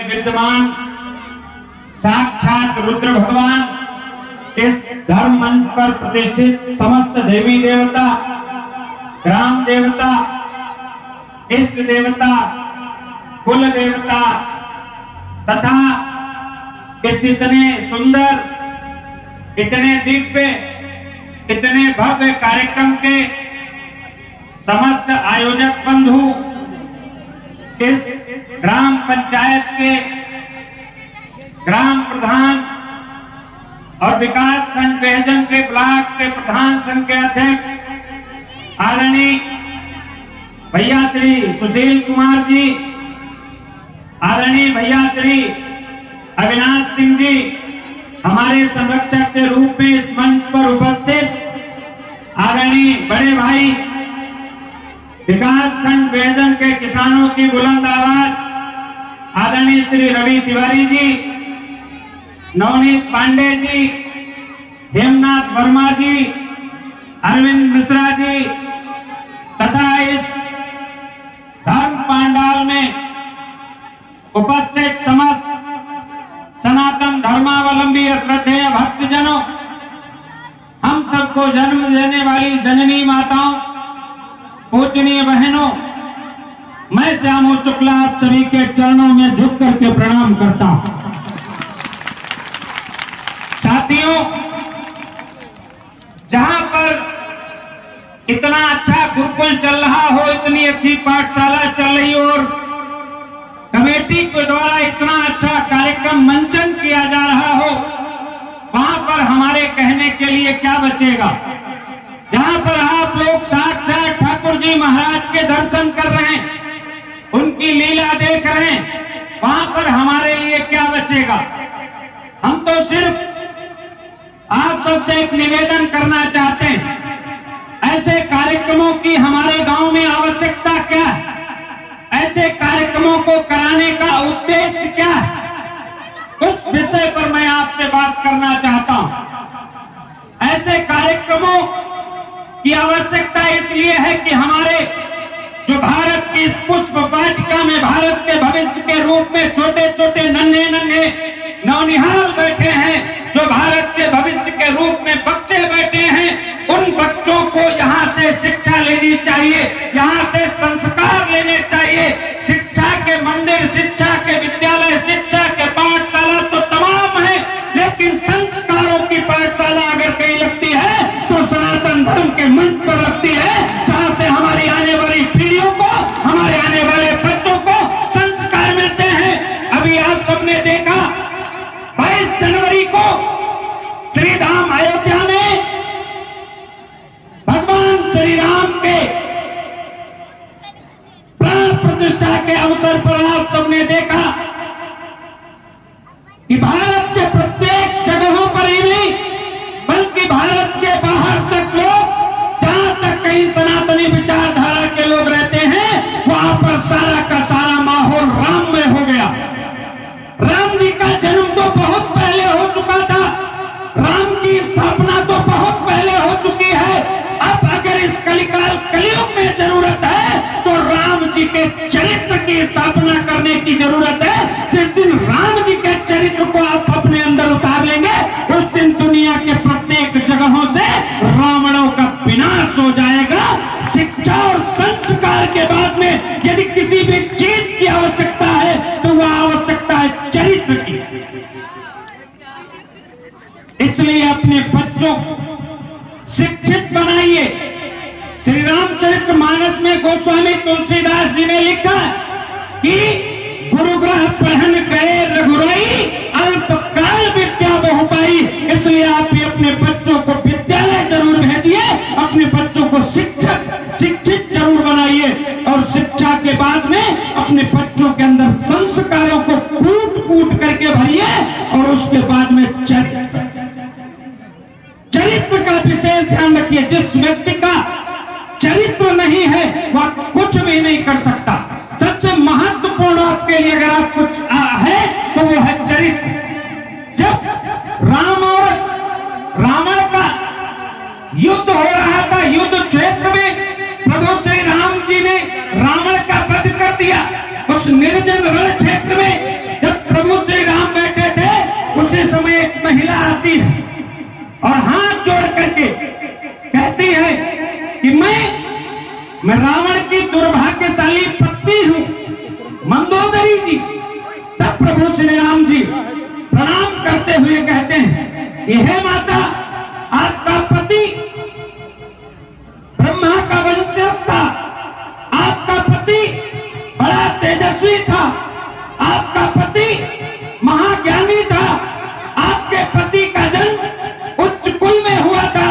विद्यमान साक्षात रुद्र भगवान इस धर्म मंच पर प्रतिष्ठित समस्त देवी देवता, ग्राम देवता, इष्ट देवता, कुल देवता तथा इस इतने सुंदर, इतने दिव्य, इतने भव्य कार्यक्रम के समस्त आयोजक बंधु, इस ग्राम पंचायत के ग्राम प्रधान और विकास खंड पेयजन के ब्लॉक के प्रधान संघ के अध्यक्ष आदरणीय भैया श्री सुशील कुमार जी, आदरणीय भैया श्री अविनाश सिंह जी, हमारे संरक्षक के रूप में इस मंच पर उपस्थित आदरणीय बड़े भाई विकास खंड पेयजन के किसानों की बुलंद आवाज आदरणीय श्री रवि तिवारी जी, नवनीत पांडे जी, हेमनाथ वर्मा जी, अरविंद मिश्रा जी तथा इस धर्म पांडाल में उपस्थित समस्त सनातन धर्मावलंबी श्रद्धेय भक्तजनों, हम सबको जन्म देने वाली जननी माताओं, पूजनीय बहनों, मैं श्यामू शुक्ला आप सभी के चरणों में झुक करके प्रणाम करता हूं। साथियों, जहां पर इतना अच्छा गुरुकुल चल रहा हो, इतनी अच्छी पाठशाला चल रही हो और कमेटी के द्वारा इतना अच्छा कार्यक्रम मंचन किया जा रहा हो, वहां पर हमारे कहने के लिए क्या बचेगा। जहां पर आप लोग साक्षात ठाकुर जी महाराज के दर्शन कर रहे हैं, उनकी लीला देख रहे हैं, वहां पर हमारे लिए क्या बचेगा। हम तो सिर्फ आप सबसे एक निवेदन करना चाहते हैं, ऐसे कार्यक्रमों की हमारे गांव में आवश्यकता क्या है, ऐसे कार्यक्रमों को कराने का उद्देश्य क्या है, उस विषय पर मैं आपसे बात करना चाहता हूं। ऐसे कार्यक्रमों की आवश्यकता इसलिए है कि हमारे जो भारत की इस पुष्प वाटिका में भारत के भविष्य के रूप में छोटे छोटे नन्हे नन्हे नौनिहाल बैठे हैं, जो भारत के भविष्य के रूप में बच्चे बैठे हैं, उन बच्चों को यहाँ से शिक्षा लेनी चाहिए, यहाँ से संस्कार लेने चाहिए। शिक्षा के मंदिर, शिक्षा के विद्यालय, शिक्षा के पाठशाला तो तमाम है, लेकिन संस्कारों की पाठशाला अगर कहीं लगती है तो सनातन धर्म के मंच पर लगती है, जहाँ से हमारी आने वाली पीढ़ियों को, हमारे आने वाले बच्चों को संस्कार मिलते हैं। अभी आप सबने देखा 22 जनवरी को श्री राम अयोध्या में भगवान श्री राम के प्राण प्रतिष्ठा के अवसर पर आप सबने देखा कि भारत के प्रत्येक जगहों पर ही नहीं, बल्कि भारत के बाहर तक लोग, जहां तक कहीं सनातनी विचारधारा के लोग रहते हैं, वहां पर सारा का सारा माहौल राममय हो गया। राम जी का जन्म तो बहुत पहले हो चुका था, राम की स्थापना तो बहुत पहले हो चुकी है। अब अगर इस कलिकाल कलयुग में जरूरत है तो राम जी के चरित्र की स्थापना करने की जरूरत है। जिस दिन राम जी के चरित्र को आप अपने अंदर उतार लेंगे, उस दिन दुनिया के प्रत्येक जगहों से रावणों का विनाश हो जाएगा। शिक्षा और संस्कार के बाद में यदि किसी भी चीज की आवश्यकता है तो वह आवश्यकता है चरित्र की। इसलिए अपने बच्चों को शिक्षित बनाइए। श्री रामचरित्र मानस में गोस्वामी तुलसीदास जी ने लिखा कि गुरुग्रह पहन गए रघुराई, अल्पकाल विद्या बहु पाई। इसलिए आप भी अपने बच्चों को विद्यालय जरूर भेजिए, अपने बच्चों को शिक्षित जरूर बनाइए और शिक्षा के बाद में अपने बच्चों के अंदर संस्कारों को कूट कूट करके भरिए और उसके बाद में चरित्र का विशेष ध्यान रखिए। जिस व्यक्ति का चरित्र नहीं है वह कुछ भी नहीं कर सकता। सबसे महत्वपूर्ण आपके लिए अगर आप कुछ है तो वो है चरित्र। जब राम और रावण का युद्ध हो रहा था, युद्ध क्षेत्र में प्रभु श्री राम जी ने रावण का वध कर दिया। उस निर्जन रण क्षेत्र में जब हुए कहते हैं, यह माता, आपका पति ब्रह्मा का वंशज था, आपका पति बड़ा तेजस्वी था, आपका पति महाज्ञानी था, आपके पति का जन्म उच्च कुल में हुआ था,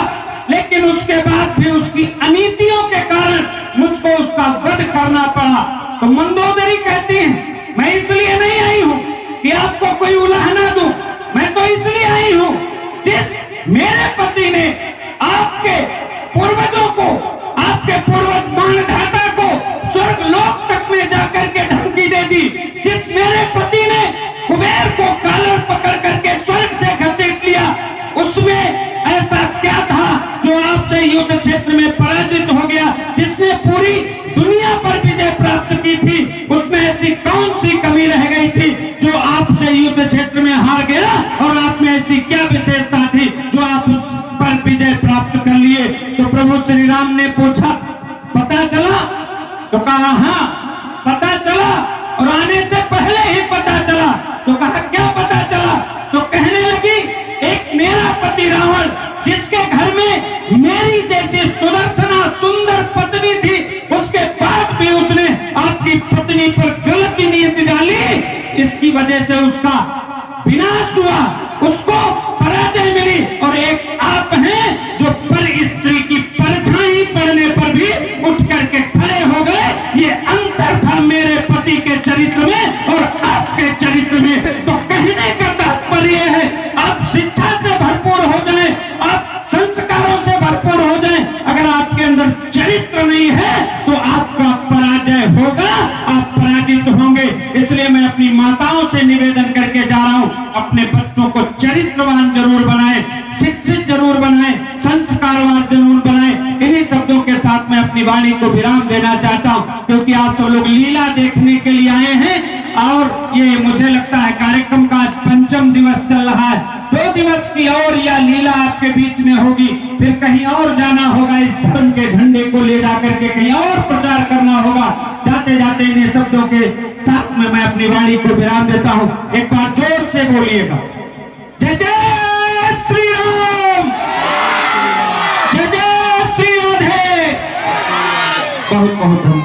लेकिन उसके बाद भी उसकी अनीतियों के कारण मुझको उसका वध करना पड़ा। तो मंदोदरी कहती है, मैं इसलिए नहीं आई हूं कि आपको कोई उलाहना दूं, मैं तो इसलिए आई हूं जिस मेरे पति ने आपके पूर्वजों को, आपके पूर्वज मानधाता को स्वर्ग लोक तक में जाकर के धमकी दे दी, जिस मेरे पति ने कुबेर को कॉलर पकड़ करके स्वर्ग से घसीट लिया, उसमें ऐसा क्या था जो आपसे युद्ध क्षेत्र में पराजित हो गया, जिसने पूरी दुनिया पर विजय प्राप्त की थी, उसमें ऐसी कौन सी कमी रह गई थी जो आपसे युद्ध क्षेत्र में हार गया, और आप में ऐसी क्या विशेषता थी जो आप उस पर विजय प्राप्त कर लिए। तो प्रभु श्री राम ने पूछा, पता चला? तो कहा हाँ पता चला, और आने से पहले ही पता चला। तो कहा क्या पता चला? तो कहने लगी, एक मेरा पति रावण, जिसके घर में मेरी जैसी सुदर्शना सुंदर पत्नी थी, उसके बाद भी उसने आपकी पत्नी पर गलत नीति डाली, इसकी वजह से उसका विनाश हुआ, उसको पराजय मिली। और एक आप हैं जो पर स्त्री की परछाई पड़ने पर भी उठ करके खड़े हो गए। ये अंतर था मेरे पति के चरित्र में और आपके चरित्र में। तो कहने का तात्पर्य है, आप शिक्षा से भरपूर हो जाएं, आप संस्कारों से भरपूर हो जाएं, अगर आपके अंदर चरित्र नहीं है तो आपका पराजय होगा, आप पराजित होंगे। इसलिए मैं अपनी माताओं से निवेदन करके जा रहा हूं, अपने बच्चों को चरित्रवान जरूर बनाएं, शिक्षित जरूर बनाएं, संस्कारवान जरूर बनाएं। इन्हीं शब्दों के साथ मैं अपनी वाणी को विराम देना चाहता हूं, क्योंकि आप सब लोग लीला देखने के लिए आए हैं, और ये मुझे लगता है कार्यक्रम का आज 5वां दिवस चल रहा है। 2 दिवस की और यह लीला आपके बीच में होगी, फिर कहीं और जाना होगा, इस धर्म के झंडे को ले जाकर के कहीं और प्रचार करना होगा। जाते जाते इन शब्दों के साथ में मैं अपनी वाणी को विराम देता हूं। एक बार जोर से बोलिएगा, जय जय श्री राम, जय जय श्री राधे। बहुत बहुत धन्यवाद।